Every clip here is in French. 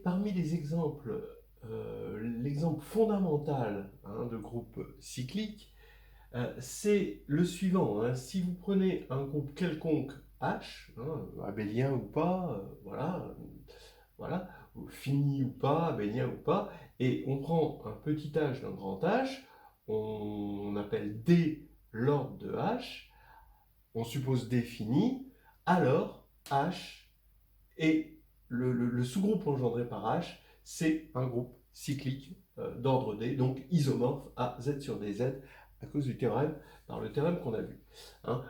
parmi les exemples, l'exemple fondamental de groupe cyclique, c'est le suivant. Si vous prenez un groupe quelconque H, abélien ou pas, voilà, fini ou pas, abélien ou pas, et on prend un petit h d'un grand H, on appelle D l'ordre de H, on suppose D fini, alors H et le sous-groupe engendré par H, c'est un groupe cyclique d'ordre D, donc isomorphe à Z sur DZ, à cause du théorème, par le théorème qu'on a vu.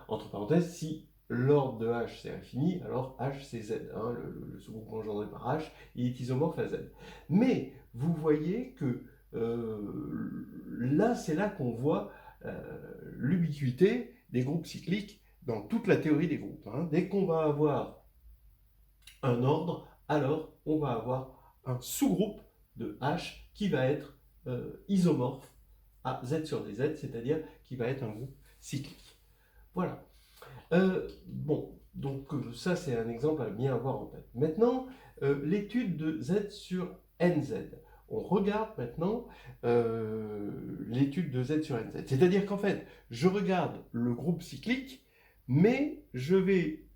Entre parenthèses, si l'ordre de H c'est infini, alors H c'est Z. Le sous-groupe engendré par H, il est isomorphe à Z. Mais vous voyez que là, c'est là qu'on voit l'ubiquité des groupes cycliques dans toute la théorie des groupes. Dès qu'on va avoir un ordre, alors on va avoir un sous-groupe de H qui va être isomorphe à Z sur DZ, c'est-à-dire qui va être un groupe cyclique. Voilà. Bon, donc ça c'est un exemple à bien avoir en tête. Maintenant, l'étude de Z sur NZ. On regarde maintenant l'étude de Z sur NZ. C'est-à-dire qu'en fait, je regarde le groupe cyclique, mais je vais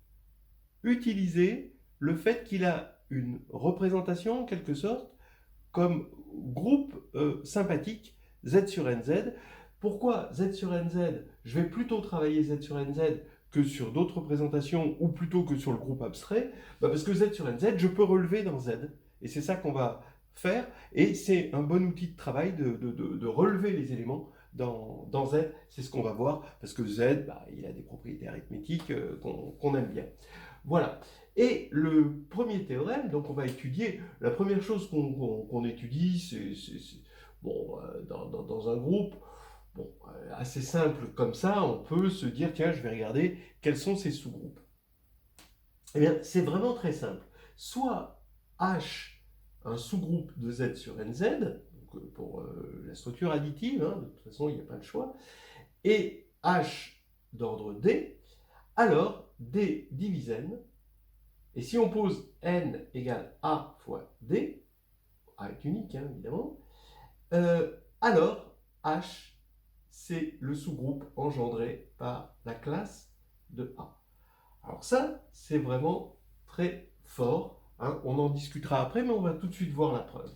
utiliser le fait qu'il a une représentation, en quelque sorte, comme groupe sympathique Z sur NZ. Pourquoi Z sur NZ? Je vais plutôt travailler Z sur NZ que sur d'autres représentations, ou plutôt que sur le groupe abstrait, parce que Z sur NZ, je peux relever dans Z. Et c'est ça qu'on va faire, et c'est un bon outil de travail de relever les éléments dans Z. C'est ce qu'on va voir, parce que Z, il a des propriétés arithmétiques qu'on aime bien. Voilà. Et le premier théorème, donc on va étudier, la première chose qu'on étudie, c'est dans un groupe, assez simple comme ça, on peut se dire, tiens, je vais regarder quels sont ces sous-groupes. Eh bien, c'est vraiment très simple. Soit H, un sous-groupe de Z sur NZ, donc pour la structure additive, de toute façon, il n'y a pas de choix, et H d'ordre D, alors D divise N. Et si on pose n égale a fois d, a est unique évidemment, alors h c'est le sous-groupe engendré par la classe de A. Alors ça, c'est vraiment très fort. On en discutera après, mais on va tout de suite voir la preuve.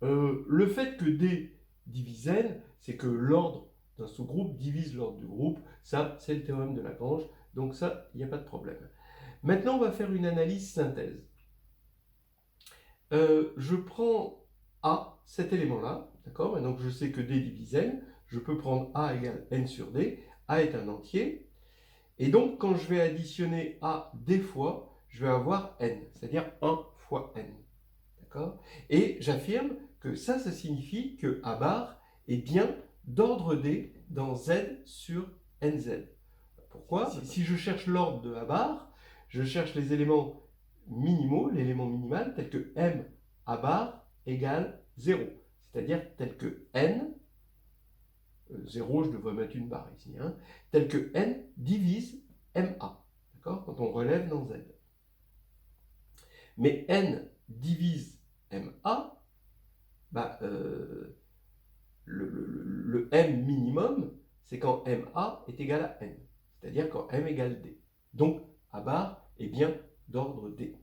Le fait que D divise N, c'est que l'ordre d'un sous-groupe divise l'ordre du groupe. Ça, c'est le théorème de Lagrange. Donc ça, il n'y a pas de problème. Maintenant, on va faire une analyse synthèse. Je prends A, cet élément-là, d'accord? Et donc je sais que D divise N, je peux prendre A égale N sur D, A est un entier, et donc quand je vais additionner A des fois, je vais avoir N, c'est-à-dire 1 fois N, d'accord? Et j'affirme que ça signifie que A bar est bien d'ordre D dans Z sur NZ. Pourquoi? Si je cherche l'ordre de A bar, je cherche les éléments minimaux, l'élément minimal, tel que M A bar égale 0. C'est-à-dire tel que N, 0, je devrais mettre une barre ici, tel que N divise MA, d'accord? Quand on relève dans Z. Mais N divise MA, le M minimum, c'est quand MA est égal à N, c'est-à-dire quand M égale D. Donc, A bar est bien d'ordre D.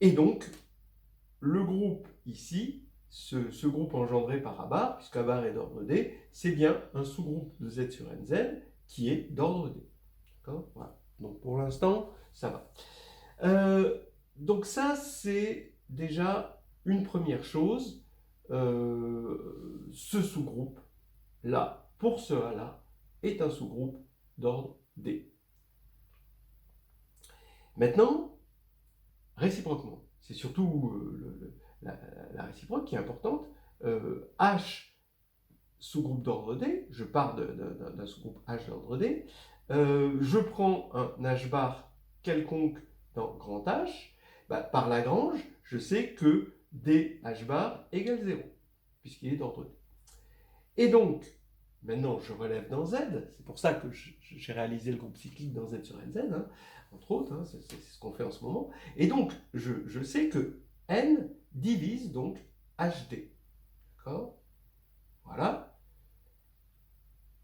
Et donc, le groupe ici, ce groupe engendré par A bar, puisque A bar est d'ordre D, c'est bien un sous-groupe de Z sur NZ qui est d'ordre D. D'accord? Voilà. Donc pour l'instant, ça va. Donc ça, c'est déjà une première chose. Ce sous-groupe-là, pour ce A-là, est un sous-groupe d'ordre D. Maintenant, réciproquement, c'est surtout la réciproque qui est importante. H sous-groupe d'ordre D, je pars d'un sous-groupe H d'ordre D, je prends un H bar quelconque dans grand H, par Lagrange, je sais que D H bar égale 0, puisqu'il est d'ordre D. Et donc, maintenant je relève dans Z, c'est pour ça que j'ai réalisé le groupe cyclique dans Z sur NZ, entre autres, c'est ce qu'on fait en ce moment. Et donc, je sais que n divise donc HD. D'accord? Voilà.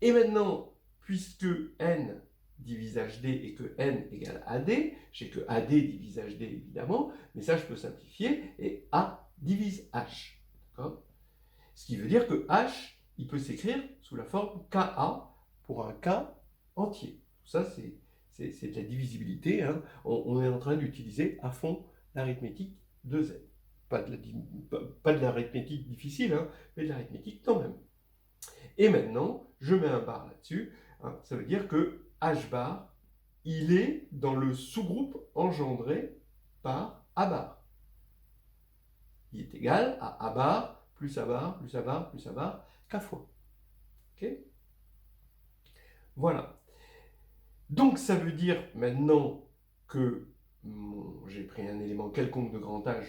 Et maintenant, puisque n divise HD et que n égale AD, j'ai que AD divise HD évidemment, mais ça je peux simplifier, et A divise H. D'accord? Ce qui veut dire que H, il peut s'écrire sous la forme KA pour un K entier. Tout ça, c'est de la divisibilité. Hein. On est en train d'utiliser à fond l'arithmétique de Z. Pas de l'arithmétique difficile, hein, mais de l'arithmétique quand même. Et maintenant, je mets un bar là-dessus. Hein, ça veut dire que H bar, il est dans le sous-groupe engendré par A bar. Il est égal à A bar plus A bar plus A bar plus A bar K fois. Ok? Voilà. Donc ça veut dire maintenant que j'ai pris un élément quelconque de grand H,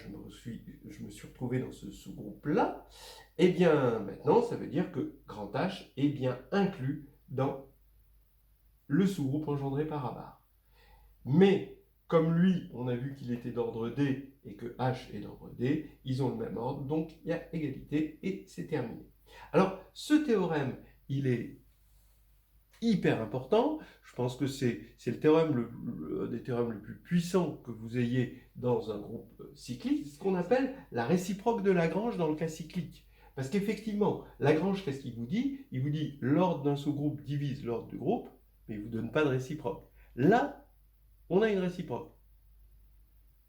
je me suis retrouvé dans ce sous-groupe-là, et bien maintenant ça veut dire que grand H est bien inclus dans le sous-groupe engendré par A bar. Mais comme lui, on a vu qu'il était d'ordre D et que H est d'ordre D, ils ont le même ordre, donc il y a égalité et c'est terminé. Alors ce théorème, il est hyper important. Je pense que c'est le théorème, des théorèmes les plus puissants que vous ayez dans un groupe cyclique, ce qu'on appelle la réciproque de Lagrange dans le cas cyclique. Parce qu'effectivement, Lagrange, qu'est-ce qu'il vous dit? Il vous dit l'ordre d'un sous-groupe divise l'ordre du groupe, mais il ne vous donne pas de réciproque. Là, on a une réciproque.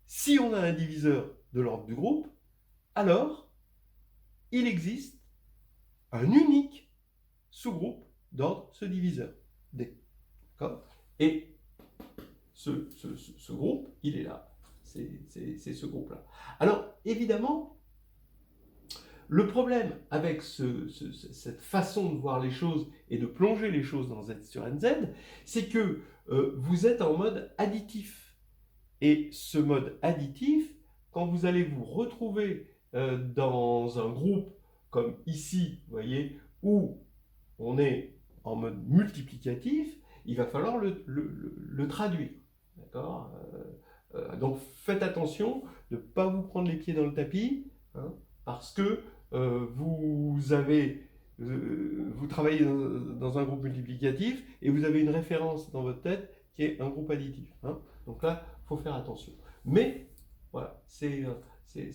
Si on a un diviseur de l'ordre du groupe, alors il existe un unique sous-groupe d'ordre ce diviseur, D. Et ce groupe, il est là. C'est ce groupe-là. Alors, évidemment, le problème avec cette façon de voir les choses et de plonger les choses dans Z sur NZ, c'est que vous êtes en mode additif. Et ce mode additif, quand vous allez vous retrouver dans un groupe comme ici, vous voyez, où on est en mode multiplicatif, il va falloir le traduire. D'accord? Donc faites attention de ne pas vous prendre les pieds dans le tapis, hein, parce que vous travaillez dans un groupe multiplicatif et vous avez une référence dans votre tête qui est un groupe additif. Hein. Donc là, il faut faire attention. Mais voilà, c'est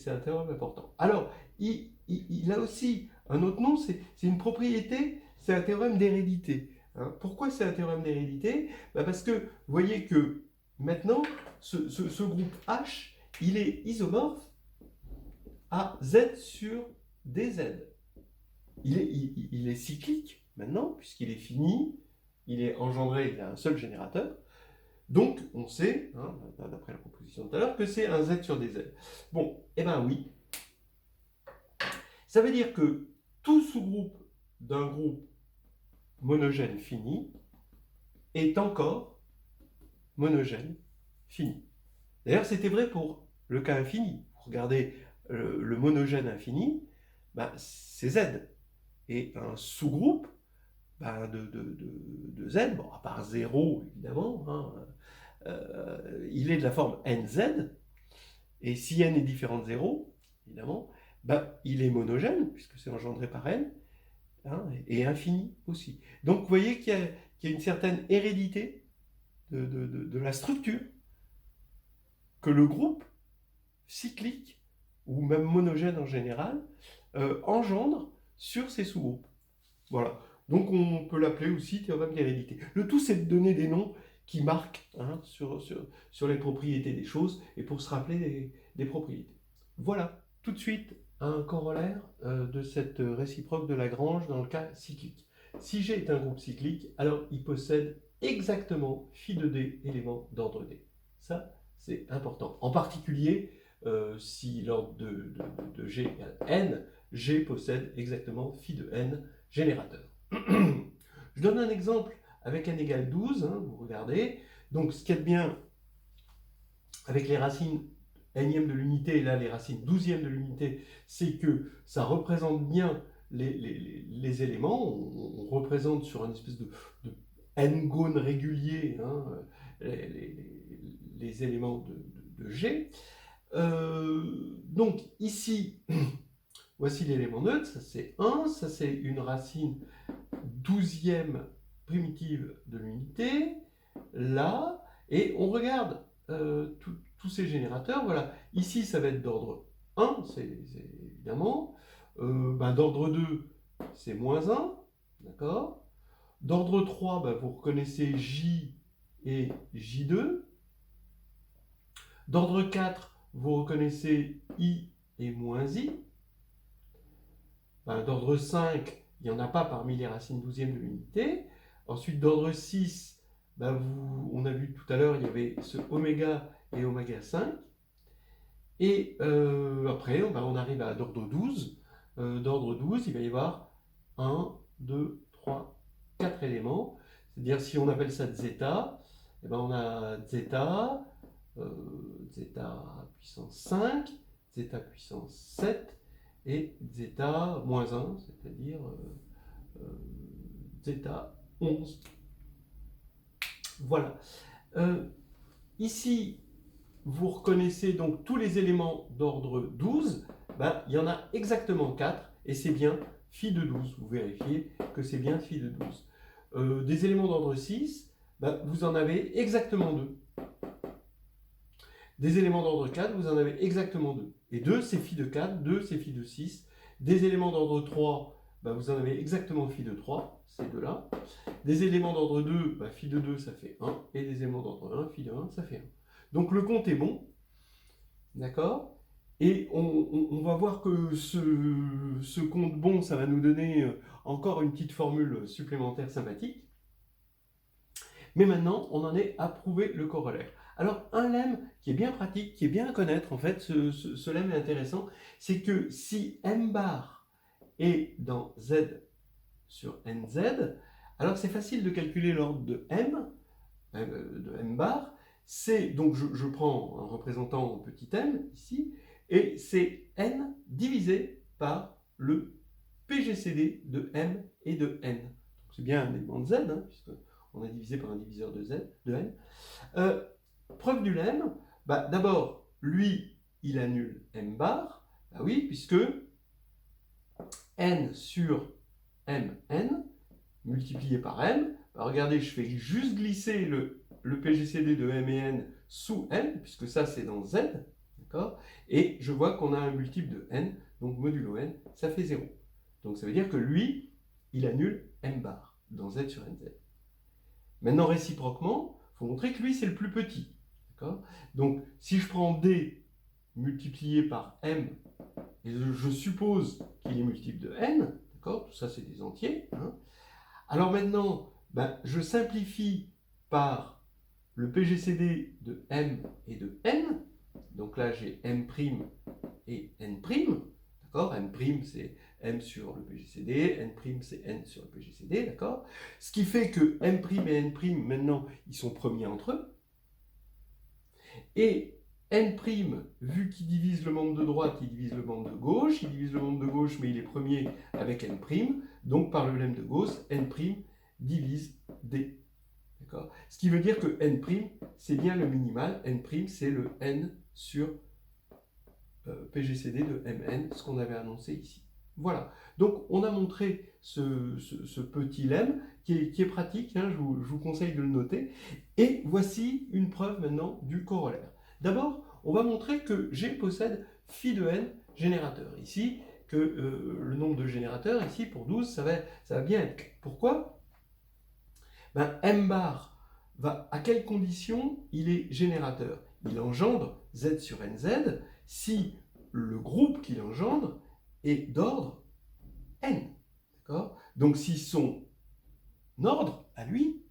un théorème important. Alors, il a aussi un autre nom, c'est une propriété, c'est un théorème d'hérédité. Hein. Pourquoi c'est un théorème d'hérédité? Parce que vous voyez que maintenant, ce groupe H, il est isomorphe à Z sur DZ. Il est cyclique maintenant, puisqu'il est fini, il est engendré, il a un seul générateur. Donc, on sait, hein, d'après la proposition de tout à l'heure, que c'est un Z sur DZ. Bon, eh bien oui. Ça veut dire que tout sous-groupe d'un groupe monogène fini est encore monogène fini. D'ailleurs, c'était vrai pour le cas infini. Vous regardez le monogène infini, bah, c'est Z. Et un sous-groupe bah, de Z, bon, à part 0 évidemment, hein, il est de la forme NZ. Et si n est différent de 0, évidemment, bah, il est monogène, puisque c'est engendré par n, hein, et infini aussi. Donc vous voyez qu'il y a une certaine hérédité de la structure que le groupe cyclique, ou même monogène en général, engendre sur ces sous-groupes. Voilà. Donc on peut l'appeler aussi théorème d'hérédité. Le tout, c'est de donner des noms qui marquent hein, sur les propriétés des choses et pour se rappeler des propriétés. Voilà, tout de suite un corollaire de cette réciproque de Lagrange dans le cas cyclique. Si G est un groupe cyclique, alors il possède exactement phi de D éléments d'ordre D. Ça, c'est important. En particulier, si l'ordre de G égale n, G possède exactement phi de n générateur. Je donne un exemple avec n égale 12, hein, vous regardez. Donc ce qu'il y a de bien avec les racines nème de l'unité, et là les racines 12e de l'unité, c'est que ça représente bien les éléments. On représente sur une espèce de n-gone régulier hein, les éléments de G. Donc ici, voici l'élément neutre, ça c'est 1, ça c'est une racine 12e primitive de l'unité, là, et on regarde tous ces générateurs, voilà, ici ça va être d'ordre 1, c'est évidemment, d'ordre 2, c'est moins 1, d'accord, d'ordre 3, vous reconnaissez J et J2, d'ordre 4, vous reconnaissez I et moins I, d'ordre 5, il n'y en a pas parmi les racines 12e de l'unité. Ensuite, d'ordre 6, on a vu tout à l'heure, il y avait ce oméga et oméga 5. Et après, on arrive à d'ordre 12. D'ordre 12, il va y avoir 1, 2, 3, 4 éléments. C'est-à-dire, si on appelle ça zeta, on a zeta, zeta puissance 5, zeta puissance 7, et zeta moins 1, c'est-à-dire zeta 11. Voilà. Ici, vous reconnaissez donc tous les éléments d'ordre 12. Il y en a exactement 4, et c'est bien phi de 12. Vous vérifiez que c'est bien phi de 12. Des éléments d'ordre 6, vous en avez exactement 2. Des éléments d'ordre 4, vous en avez exactement 2. Et 2, c'est phi de 4, 2, c'est phi de 6. Des éléments d'ordre 3, vous en avez exactement phi de 3, ces deux-là. Des éléments d'ordre 2, phi de 2, ça fait 1. Et des éléments d'ordre 1, phi de 1, ça fait 1. Donc le compte est bon. D'accord? Et on va voir que ce compte bon, ça va nous donner encore une petite formule supplémentaire sympathique. Mais maintenant, on en est à prouver le corollaire. Alors, un lemme qui est bien pratique, qui est bien à connaître, en fait, ce lemme est intéressant, c'est que si m bar est dans z sur nz, alors c'est facile de calculer l'ordre de m bar. C'est, donc je prends un représentant petit m, ici, et c'est n divisé par le PGCD de m et de n. C'est bien un élément de z, puisqu'on a divisé par un diviseur de z, de n. Preuve du lemme, d'abord, lui, il annule m bar, oui, puisque n sur mn multiplié par m, regardez, je fais juste glisser le PGCD de m et n sous n, puisque ça c'est dans z, d'accord, et je vois qu'on a un multiple de n, donc modulo n, ça fait 0. Donc ça veut dire que lui, il annule m bar dans z sur nz. Maintenant, réciproquement, il faut montrer que lui, c'est le plus petit. Donc, si je prends d multiplié par m, et je suppose qu'il est multiple de n, tout ça, c'est des entiers. Alors maintenant, je simplifie par le PGCD de m et de n. Donc là, j'ai m' et n'. D'accord? M' c'est m sur le PGCD, n' c'est n sur le PGCD, d'accord? Ce qui fait que m' et n', maintenant, ils sont premiers entre eux. Et n', vu qu'il divise le membre de droite, il divise le membre de gauche, il divise le membre de gauche, mais il est premier avec n', donc par le lemme de Gauss, n' divise d. D'accord? Ce qui veut dire que n', c'est bien le minimal, n', c'est le n sur PGCD de mn, ce qu'on avait annoncé ici. Voilà. Donc, on a montré ce petit lemme qui est pratique, je vous conseille de le noter. Et voici une preuve maintenant du corollaire. D'abord, on va montrer que G possède phi de n générateurs. Ici, que le nombre de générateurs, ici, pour 12, ça va bien être. Pourquoi? M bar, à quelles conditions il est générateur? Il engendre Z sur NZ si le groupe qu'il engendre est d'ordre n. Donc si son ordre, à lui,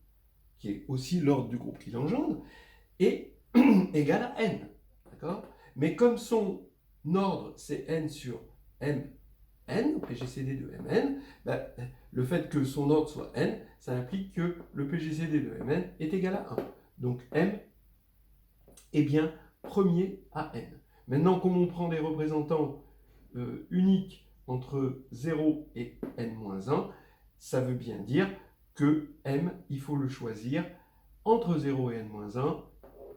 qui est aussi l'ordre du groupe qu'il engendre, est égal à n. Mais comme son ordre, c'est n sur mn, PGCD de mn, le fait que son ordre soit n, ça implique que le PGCD de mn est égal à 1. Donc m est bien premier à n. Maintenant, comme on prend des représentants uniques entre 0 et n-1, ça veut bien dire que m, il faut le choisir entre 0 et n-1,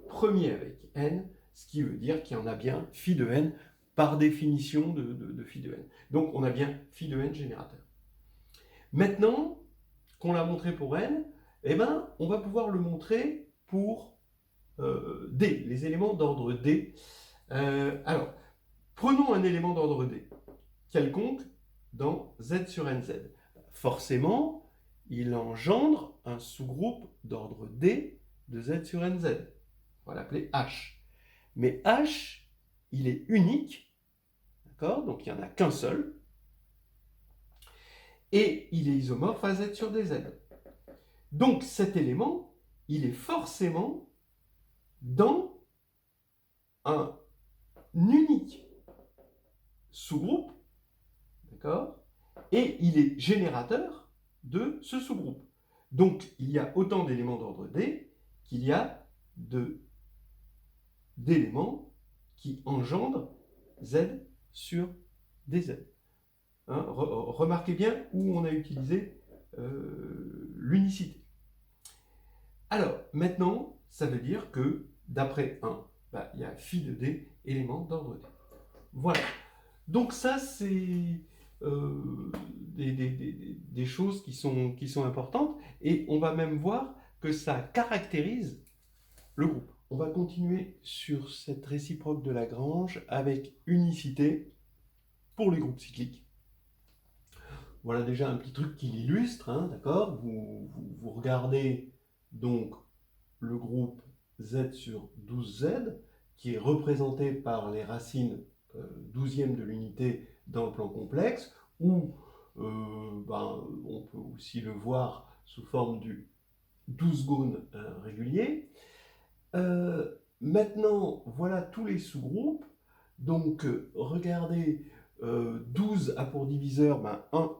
premier avec n, ce qui veut dire qu'il y en a bien phi de n par définition de phi de n. Donc on a bien phi de n générateur. Maintenant qu'on l'a montré pour n, eh ben, on va pouvoir le montrer pour d, les éléments d'ordre d. Alors, prenons un élément d'ordre d, quelconque, dans z sur nz. Forcément, il engendre un sous-groupe d'ordre d de z sur nz. On va l'appeler h. Mais h, il est unique, d'accord? Donc il n'y en a qu'un seul. Et il est isomorphe à z sur dz. Donc cet élément, il est forcément dans un unique sous-groupe, d'accord? Et il est générateur de ce sous-groupe. Donc il y a autant d'éléments d'ordre d qu'il y a d'éléments qui engendrent z sur dz. Hein, remarquez bien où on a utilisé l'unicité. Alors, maintenant, ça veut dire que, d'après 1, il y a phi de d éléments d'ordre d. Voilà. Donc ça, c'est des choses qui sont importantes, et on va même voir que ça caractérise le groupe. On va continuer sur cette réciproque de Lagrange avec unicité pour les groupes cycliques. Voilà déjà un petit truc qui l'illustre, hein, d'accord? Vous regardez donc le groupe Z sur 12Z, qui est représenté par les racines 12e de l'unité dans le plan complexe, ou on peut aussi le voir sous forme du 12 gone régulier. Maintenant, voilà tous les sous-groupes. Donc, regardez, 12 a pour diviseur 1,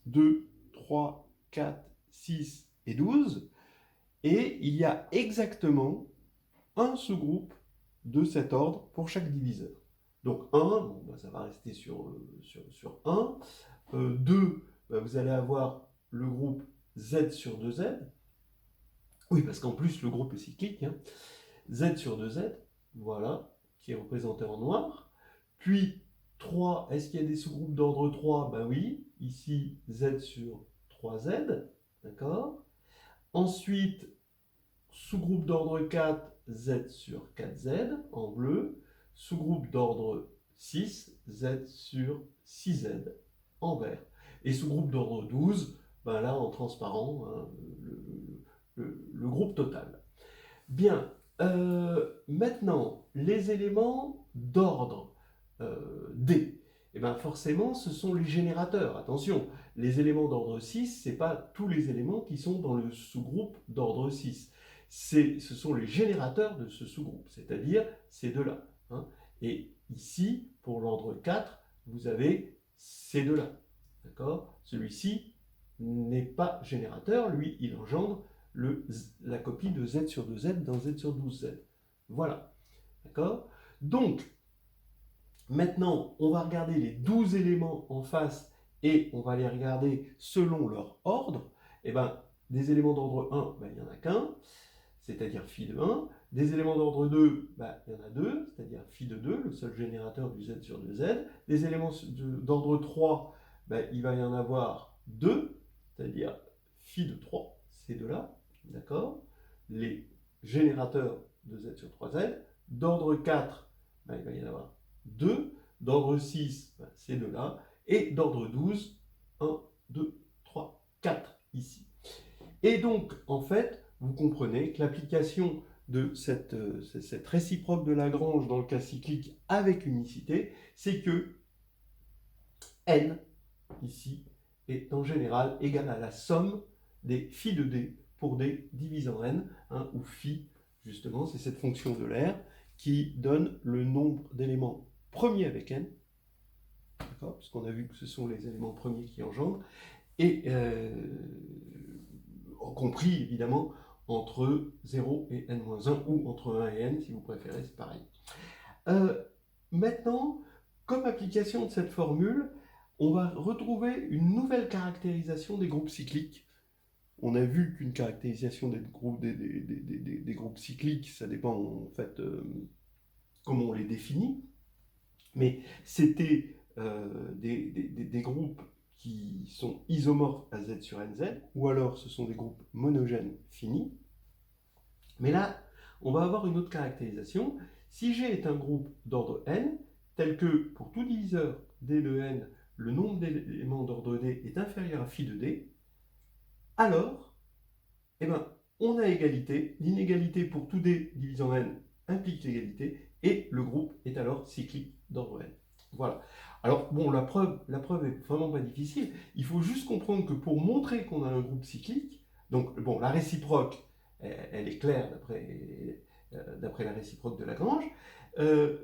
2, 3, 4, 6 et 12. Et il y a exactement un sous-groupe de cet ordre pour chaque diviseur. Donc 1, ça va rester sur 1. 2, vous allez avoir le groupe Z sur 2Z. Oui, parce qu'en plus, le groupe est cyclique. Hein. Z sur 2Z, voilà, qui est représenté en noir. Puis 3, est-ce qu'il y a des sous-groupes d'ordre 3? Ben oui, ici Z sur 3Z, d'accord. Ensuite, sous-groupe d'ordre 4, Z sur 4Z en bleu. Sous-groupe d'ordre 6, Z sur 6Z en vert. Et sous-groupe d'ordre 12, là en transparent, hein, le groupe total. Bien, maintenant, les éléments d'ordre D, et bien forcément, ce sont les générateurs. Attention, les éléments d'ordre 6, ce n'est pas tous les éléments qui sont dans le sous-groupe d'ordre 6. Ce sont les générateurs de ce sous-groupe, c'est-à-dire ces deux-là. Hein. Et ici, pour l'ordre 4, vous avez ces deux-là. D'accord? Celui-ci n'est pas générateur, lui, il engendre la copie de Z sur 2Z dans Z sur 12Z. Voilà. D'accord? Donc, maintenant, on va regarder les 12 éléments en face et on va les regarder selon leur ordre. Et bien, des éléments d'ordre 1, il n'y en a qu'un, c'est-à-dire phi de 1. Des éléments d'ordre 2, il y en a deux, c'est-à-dire phi de 2, le seul générateur du Z sur 2Z. Des éléments d'ordre 3, il va y en avoir deux, c'est-à-dire phi de 3, ces deux-là, d'accord? Les générateurs de Z sur 3Z. D'ordre 4, il va y en avoir 2. D'ordre 6, ces deux-là. Et d'ordre 12, 1, 2, 3, 4 ici. Et donc, en fait, vous comprenez que l'application de cette réciproque de Lagrange dans le cas cyclique avec unicité, c'est que n, ici, est en général égal à la somme des phi de d pour d divisé en n, hein, où phi, justement, c'est cette fonction de l'air qui donne le nombre d'éléments premiers avec n, d'accord, puisqu'on a vu que ce sont les éléments premiers qui engendrent, et compris évidemment entre 0 et n-1, ou entre 1 et n, si vous préférez, c'est pareil. Maintenant, comme application de cette formule, on va retrouver une nouvelle caractérisation des groupes cycliques On a vu qu'une caractérisation des groupes cycliques, ça dépend en fait comment on les définit, mais c'était des groupes qui sont isomorphes à Z sur NZ, ou alors ce sont des groupes monogènes finis. Mais là, on va avoir une autre caractérisation. Si G est un groupe d'ordre n, tel que pour tout diviseur d de n, le nombre d'éléments d'ordre d est inférieur à phi de d, alors, eh ben, on a égalité. L'inégalité pour tout d divisant n implique l'égalité, et le groupe est alors cyclique d'ordre n. Voilà. Alors, bon, la preuve est vraiment pas difficile. Il faut juste comprendre que pour montrer qu'on a un groupe cyclique, donc, bon, la réciproque, elle est claire d'après la réciproque de Lagrange,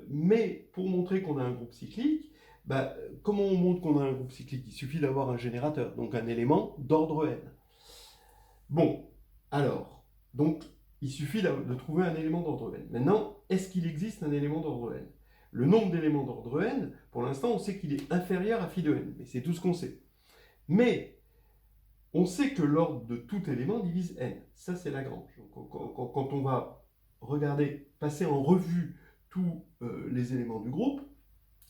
mais pour montrer qu'on a un groupe cyclique, bah, comment on montre qu'on a un groupe cyclique? Il suffit d'avoir un générateur, donc un élément d'ordre n. Bon, alors, donc, il suffit de trouver un élément d'ordre n. Maintenant, est-ce qu'il existe un élément d'ordre n? Le nombre d'éléments d'ordre n, pour l'instant, on sait qu'il est inférieur à phi de n, mais c'est tout ce qu'on sait. Mais, on sait que l'ordre de tout élément divise n. Ça, c'est Lagrange. Quand on va regarder, passer en revue tous les éléments du groupe,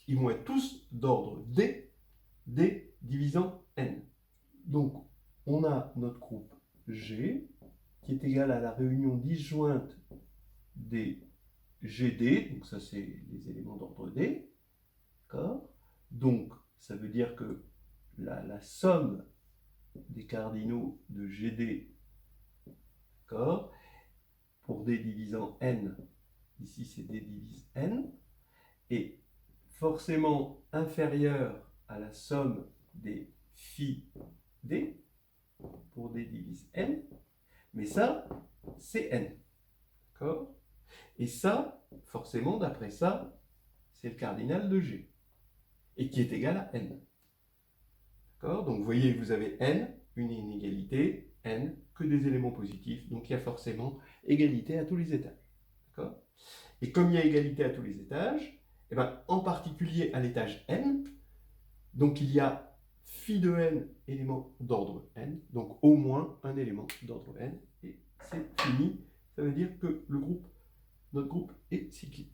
ils vont être tous d'ordre d, d divisant n. Donc, on a notre groupe G, qui est égal à la réunion disjointe des GD, donc ça c'est les éléments d'ordre D, d'accord? Donc, ça veut dire que la somme des cardinaux de GD, d'accord, pour D divisant n, ici c'est D divise n, est forcément inférieure à la somme des phi D pour D divise n, mais ça, c'est n, d'accord? Et ça, forcément, d'après ça, c'est le cardinal de G, et qui est égal à n. D'accord? Donc vous voyez, vous avez n, une inégalité, n, que des éléments positifs, donc il y a forcément égalité à tous les étages. D'accord? Et comme il y a égalité à tous les étages, et ben, en particulier à l'étage n, donc il y a phi de n éléments d'ordre n, donc au moins un élément d'ordre n, et c'est fini. Ça veut dire que notre groupe est cyclique.